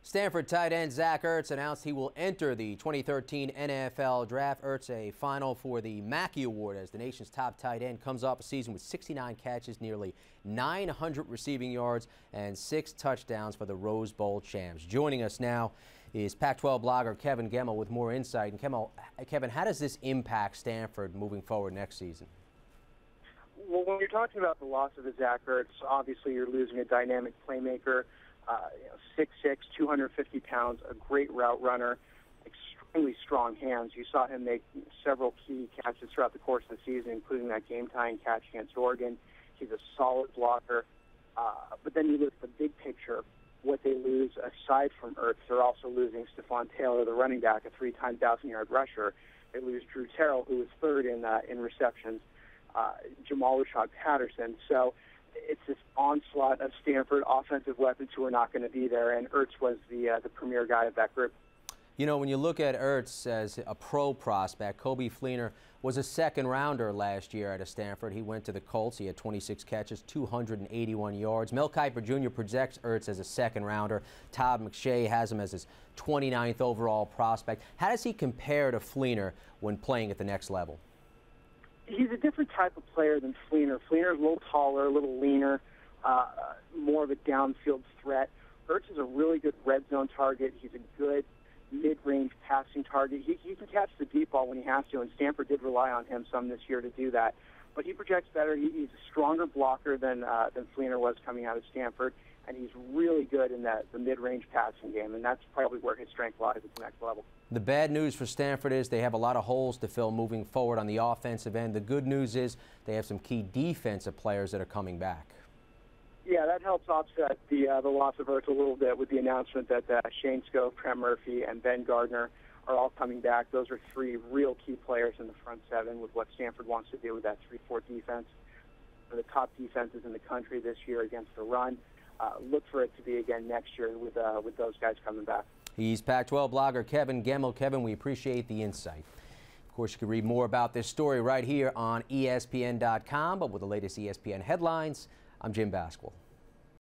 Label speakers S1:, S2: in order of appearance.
S1: Stanford tight end Zach Ertz announced he will enter the 2013 NFL Draft. Ertz a final for the Mackey Award as the nation's top tight end, comes off a season with 69 catches, nearly 900 receiving yards, and 6 touchdowns for the Rose Bowl champs. Joining us now is Pac-12 blogger Kevin Gemmell with more insight. And Kevin, how does this impact Stanford moving forward next season?
S2: Well, when you're talking about the loss of Zach Ertz, obviously you're losing a dynamic playmaker. 6'6", 250 pounds, a great route runner, extremely strong hands. You saw him make several key catches throughout the course of the season, including that game-tying catch against Oregon. He's a solid blocker. But then you look at the big picture, what they lose aside from Ertz. They're also losing Stephon Taylor, the running back, a 3-time 1,000-yard rusher. They lose Drew Terrell, who was third in receptions, Jamal Rashad Patterson. So it's this onslaught of Stanford offensive weapons who are not going to be there, and Ertz was the premier guy of that group.
S1: You know, when you look at Ertz as a pro prospect, Coby Fleener was a second-rounder last year out of Stanford. He went to the Colts. He had 26 catches, 281 yards. Mel Kiper Jr. projects Ertz as a second-rounder. Todd McShay has him as his 29th overall prospect. How does he compare to Fleener when playing at the next level?
S2: He's a different type of player than Fleener. Fleener's a little taller, a little leaner, more of a downfield threat. Ertz is a really good red zone target. He's a good mid-range passing target. He can catch the deep ball when he has to, and Stanford did rely on him some this year to do that. But he projects better. He's a stronger blocker than Fleener was coming out of Stanford, and he's really good in the mid-range passing game, and that's probably where his strength lies at the next level.
S1: The bad news for Stanford is they have a lot of holes to fill moving forward on the offensive end. The good news is they have some key defensive players that are coming back.
S2: Yeah, that helps offset the loss of Ertz a little bit with the announcement that Shane Scope, Trent Murphy, and Ben Gardner are all coming back. Those are 3 real key players in the front 7 with what Stanford wants to do with that 3-4 defense. One of the top defenses in the country this year against the run. Look for it to be again next year with those guys coming back.
S1: He's Pac-12 blogger Kevin Gemmell. Kevin, we appreciate the insight. Of course, you can read more about this story right here on ESPN.com. But with the latest ESPN headlines, I'm Jim Basquill.